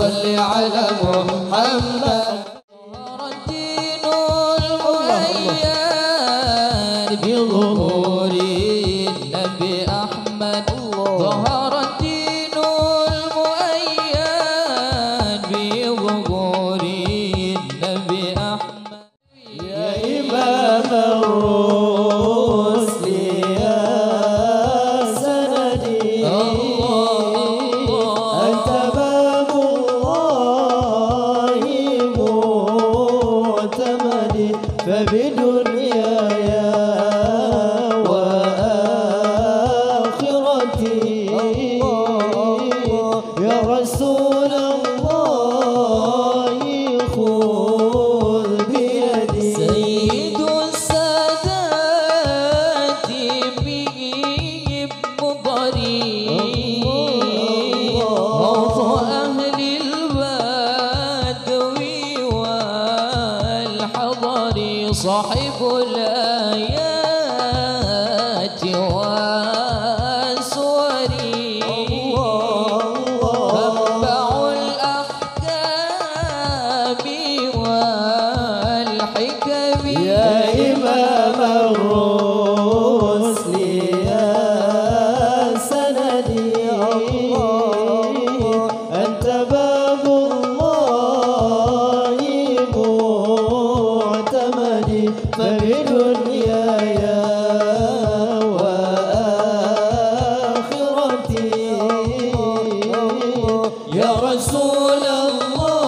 صل على محمد. الدين المؤيد بظهور النبي أحمد. ظهر الدين المؤيد بظهور النبي أحمد. يا إمام الرسل يا سندي أنت باب الله معتمدي فبدنياي وآخرتي يا رسول الله خذ بيدي. سيد السادات به مضري غوث أهل البدو والحضر صاحب الآيات والسور منبع الأحكام والحكم. يا إمام الرسل يا سندي أنت باب الله معتمدي فبدنياي وآخرتي يا رسول الله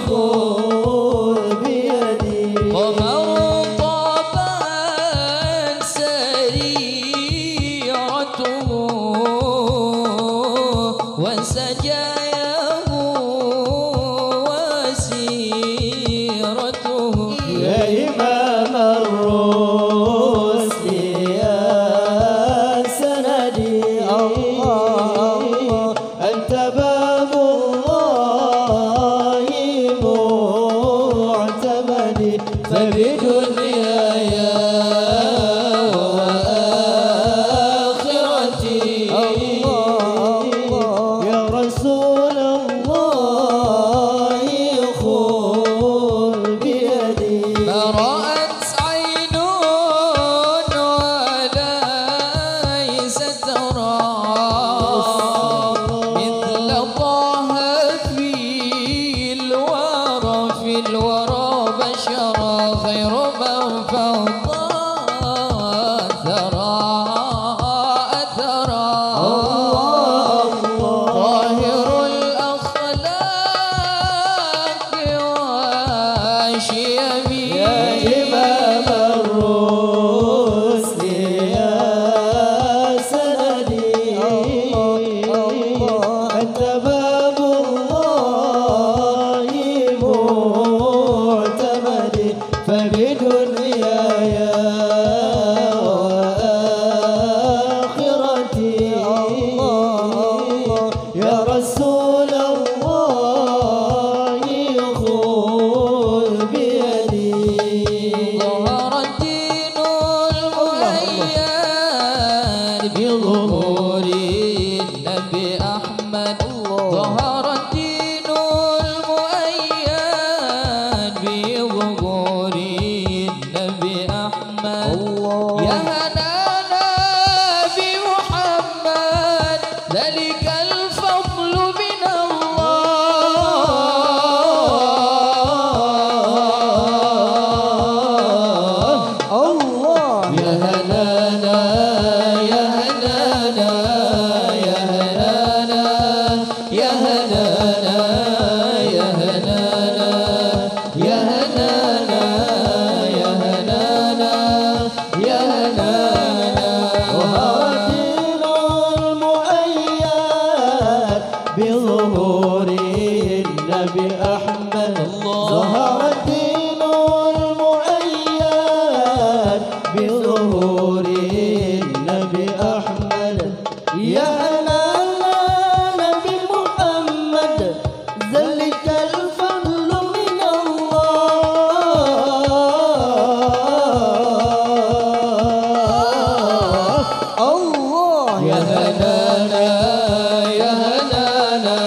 خذ بيدي. قمر طابت سريرته وسجاياه وسيرته. يا إمام الرسل يا سندي أنت باب الله معتمدي فبدنياي وآخرتي يا رسول الله خذ بيدي. ما رأت عين وليست ترى مثل طه في الورى بشرا خير من فوضى ثرى طاهر الأخلاق والشيم. يا إمام الرسل يا سندي أنت باب الله معتمدي فبدنياي وآخرتي يا رسول الله خذ بيدي. ظهر الدين المؤيد بظهور النبي أحمد. ظهر الدين المؤيد بظهور النبي أحمد. يا هنانا بمحمد ذلك الفضل من الله. يا هنانا يا هنانا يا هنانا يا هنانا يا هنانا يا هنانا يا هنانا يا هنانا. ظهر الدين المؤيد بظهور النبي أحمد. ظهر الدين المؤيد بظهور النبي أحمد. يا هلالا نبي محمد ذلك الفضل من الله. يا هنانا يا هنانا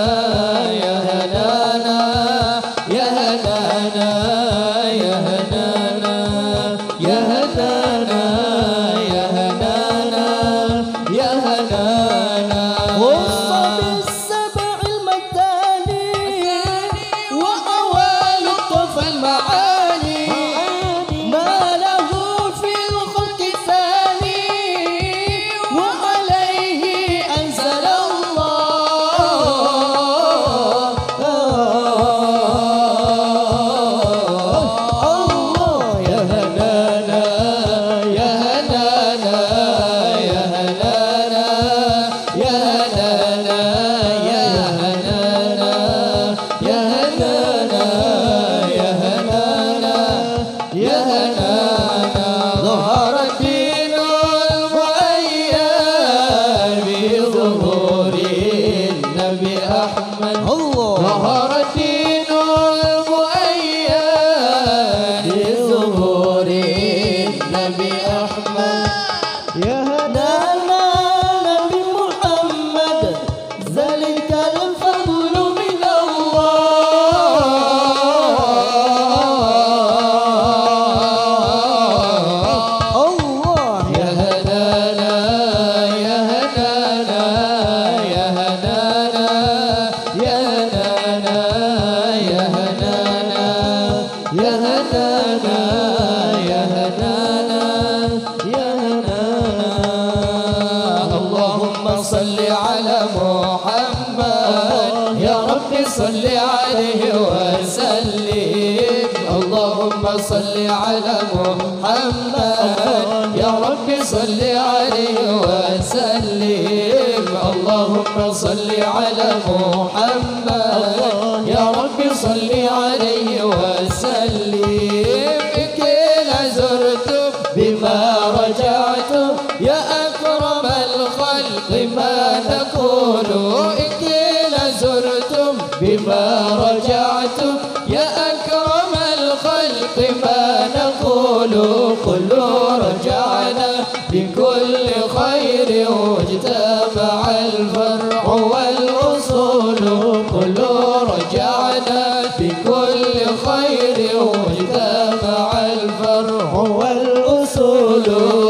أحمد الله ظهر الدين المؤيد بظهور النبي أحمد يا هدانا نبي محمد ذلك الفضل من الله يا هدانا يا هدانا يا هدانا يا هدانا يا هدانا يا هدانا يا هدانا يا هدانا اللهم صل على محمد يا رب صل عليه وسلم اللهم صل على محمد يا رب صل عليه وسلم اللهم صل على محمد يا رب صل عليه وسلم كلا زرتم بما رجعتم يا أكرم الخلق ما نقول كلا زرتم بما رجعتم يا أكرم الخلق ما نقول كلوا رجعنا بكل خير واجتمع الفرع والأصول كلوا رجعنا بكل خير واجتمع الفرع والأصول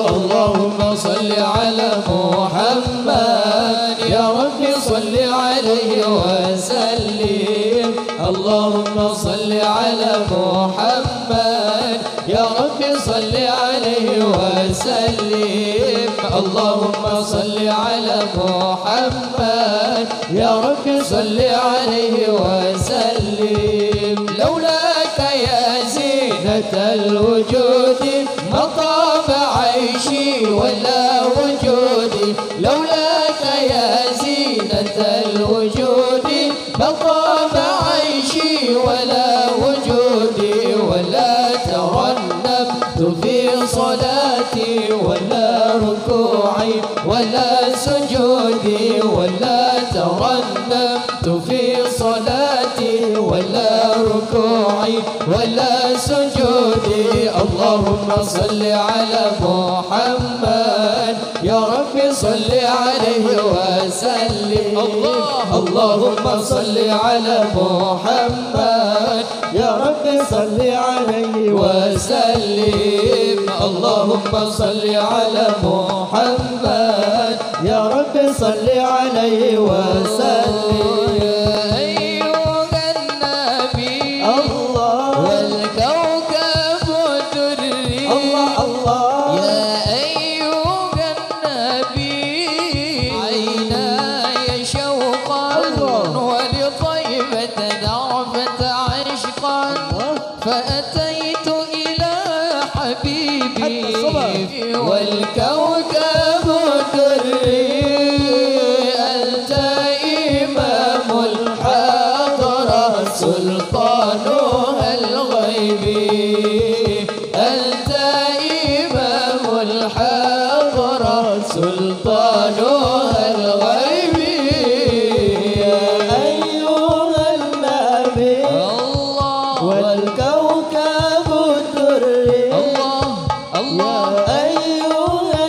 اللهم صل على محمد يا رب صل عليه وسلم اللهم صل على محمد يا رب صل عليه وسلم اللهم صل على محمد يا رب صل عليه وسلم لولاك يا زينة الوجود ما طاب عيشي ولا وجودي لولاك يا زينة الوجود ما طاب عيشي ولا وجودي ولا ترنمت في صلاتي ولا ركوعي ولا سجودي ولا ترنمت في صلاتي ولا ركوعي ولا سجودي اللهم صل على محمد يا رب صل عليه وسلم اللهم صل على محمد يا رب صل عليه وسلم اللهم صل على محمد يا رب صل عليه وسلم أيها النبي الله والكوكب الدري الله الله يا أيها النبي عيناي شوقا ولطيبة ذرفة عشقا فأتيت إلى حبيبي والكوكب الدري أنت إمام الحضرة سلطانها الغيبي أنت إمام الحضرة سلطانها الغيبي أيها النبي الله والكوكب الدري الله الله أيها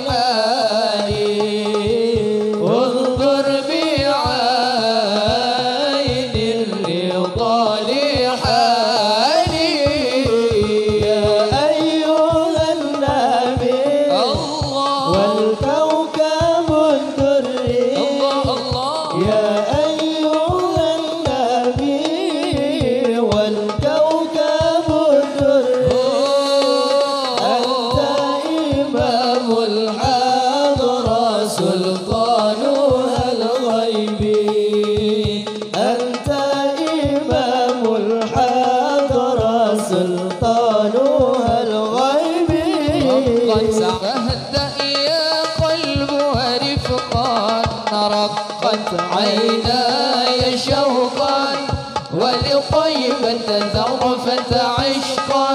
لحالي انظر بعين الرضا لحالي يا أيها النبي الله والكوكب الدري الله الله يا أيها النبي والكوكب الدري أنت إمام الحضرة سلطانها الغيبي أنت إمام الحضرة سلطانها الغيبي قد فاهدأ يا قلب ورفقا رقت عيناي شوقا ولطيبة ذرفت عشقا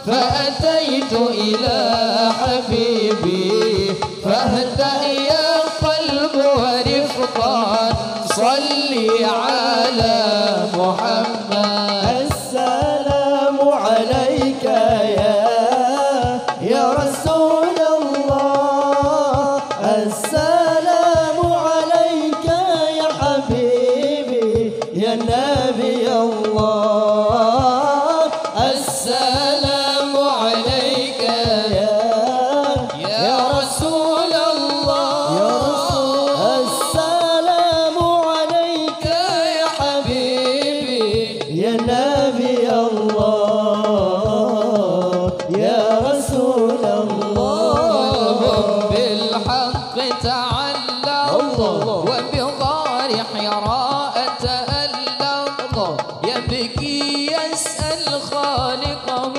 فأتيت إلى حبيبي فاهدأ يا قلب ورفقا صلي على محمد السلام عليك يا رسول الله السلام عليك يا حبيبي يا نبي الله السلام عليك يا رسول الله السلام عليك يا حبيبي يا نبي الله يا رسول الله بالحق تعلق وبغار حراء تألق يبكي يسأل خالقه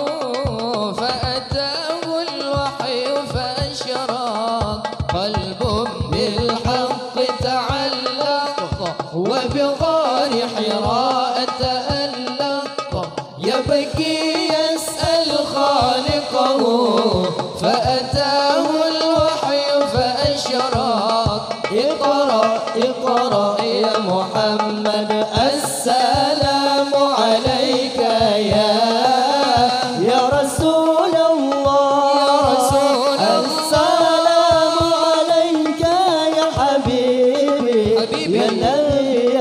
فأتاه الوحي فأشرق قلب بالحق تعلق وبغار حراء تألق يبكي يسأل خالقه فأتاه الوحي فأشرق اقرأ اقرأ يا محمد السلام عليك يا رسول الله السلام عليك يا حبيبي يا نبي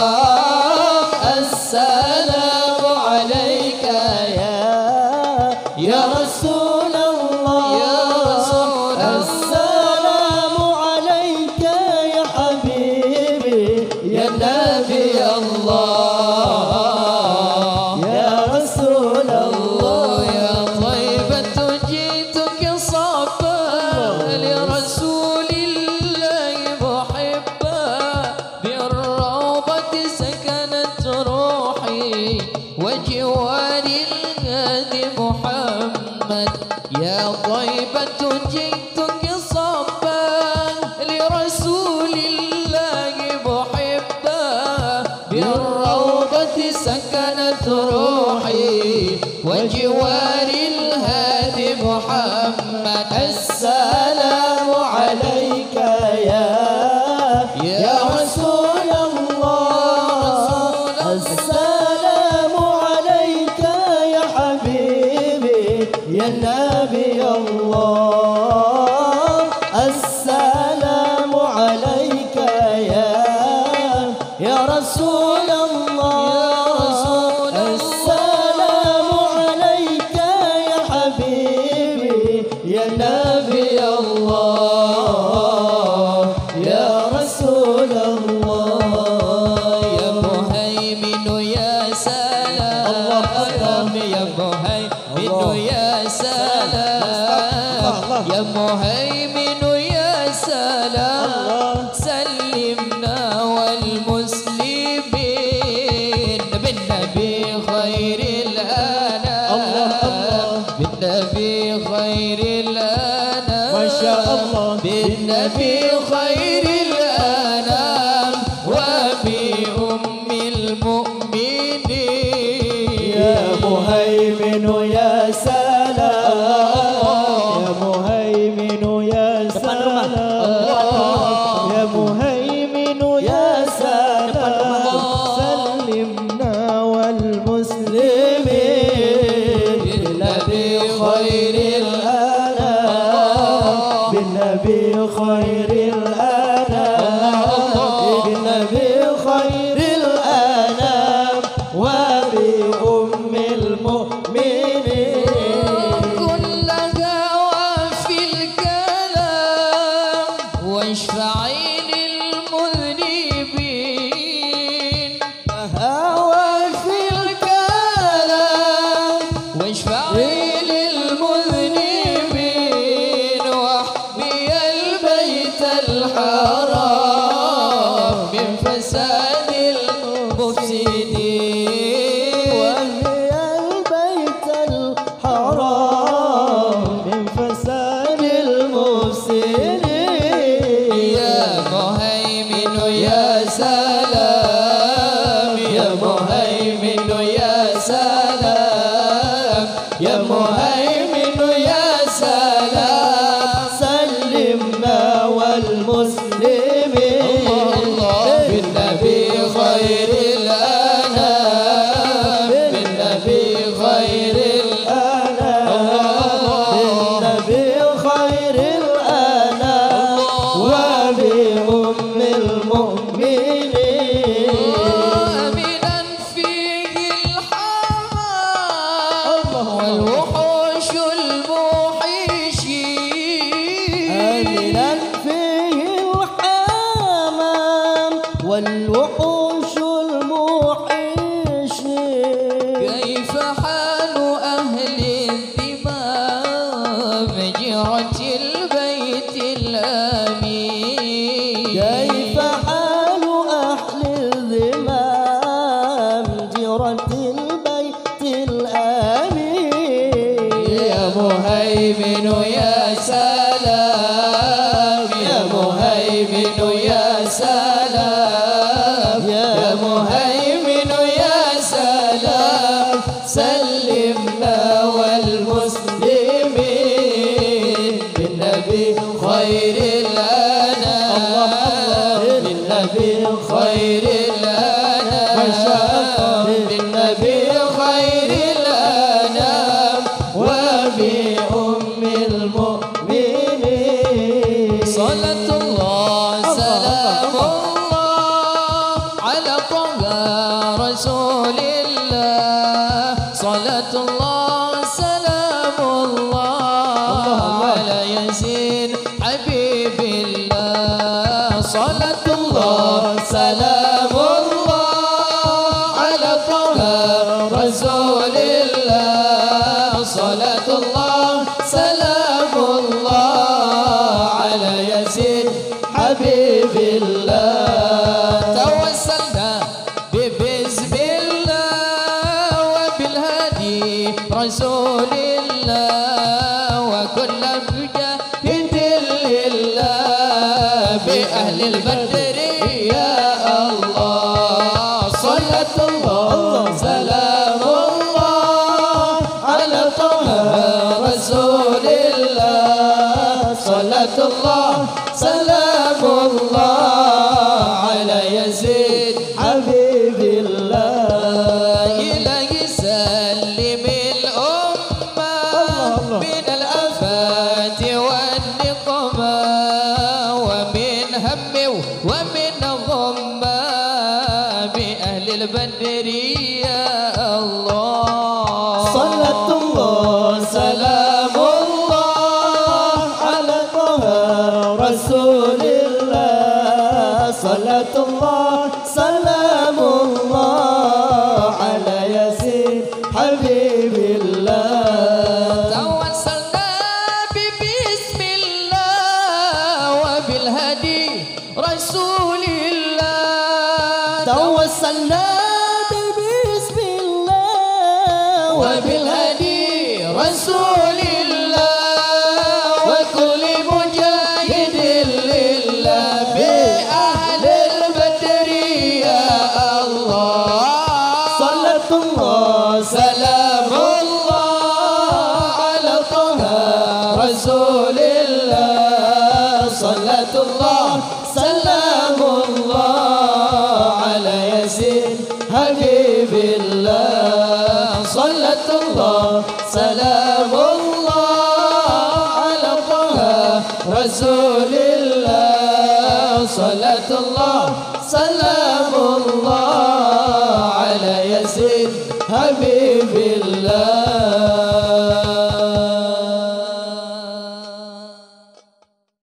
الله السلام عليك يا رسول الله السلام عليك يا حبيبي يا نبي الله يا رسول الله يا طيبة جئتك صفا لرسول الله محبا بالروضة سكنت روحي وجوار الهادي محمد يا طيبة جئتك صفا لرسول الله محبا بالروضة سكنت روحي وجوار الهادي محمد السلام عليك يا رسول الله السلام عليك يا حبيبي يا نبي الله السلام عليك يا رسول الله السلام عليك يا حبيبي يا نبي الله يا رسول الله يا مهيمن يا سلام يا مهيمن يا سلام يا مهيمن يا سلام سلمنا والمسلمين بالنبي خير الأنام بالنبي خير الأنام ما شاء الله بالنبي خير الأنام وبأم المؤمنين يا مهيمن يا سلام يا مهيمن يا سلام يا مهيمن يا سلام سلمنا والمسلمين بالنبي خير الأنام بالنبي خير الأنام بالنبي خير الأنام وبأم المؤمنين كلها وفي الكلام واشفعي للمذنبين وفي الكلام واشفعي للمذنبين واحمي البيت الحرام من فساد المفسدين وهي البيت الحرام من فساد المفسدين يا مهيمن يا سلام يا مهيمن يا سلام يا مهيمن يا سلام سلمنا والمسلمين بالنبي خير الأنام بالنبي خير بالنبي خير الأنام وبأم المؤمنين آمنا فيه الحمام والوحوش الموحشين آمنا فيه الحمام والوحوش الموحشين كيف حال أهل الذمام جيرة البيت الأمين كيف حال أهل الذمام جيرة البيت الآمين يا مهيمن يا سلام يا مهيمن يا سلام يا مهيمن يا سلام سلمنا والمسلمين بالنبي خير الأنام بالنبي خير الأنام بالنبي خير الأنام وبأم المؤمنين صلاة الله سلام الله على طه رسول الله صلاة الله سلام الله على ياسين حبيب الله صلاة الله سلام الله على طه رسول الله صلاة الله سلام الله على ياسين حبيب الله توسلنا ببسم الله وبالهدي رسول الله وكل مجاهد لله بأهل البدر يا الله صلاة الله سلام الله على طه رسول الله صلاة الله سلام الله على يزيد حبيب الله إلهي سلم الأمة من الآفات والنقمة ومن هم ومن غمة بأهل البدر يا الله صلاة الله سلام الله على طه رسول الله صلاة الله سلام الله على ياسين حبيب الله توسلنا ببسم الله وبالهدي رسول الله توسلنا بسم الله وبالهدي رسول الله وكل مجاهد لله بأهل البدر يا الله صلاة الله سلام الله على طه رسول الله صلاة الله سلام الله على ياسين حبيب الله صلاة الله سلام الله على طه رسول الله صلاة الله سلام الله على ياسين حبيب الله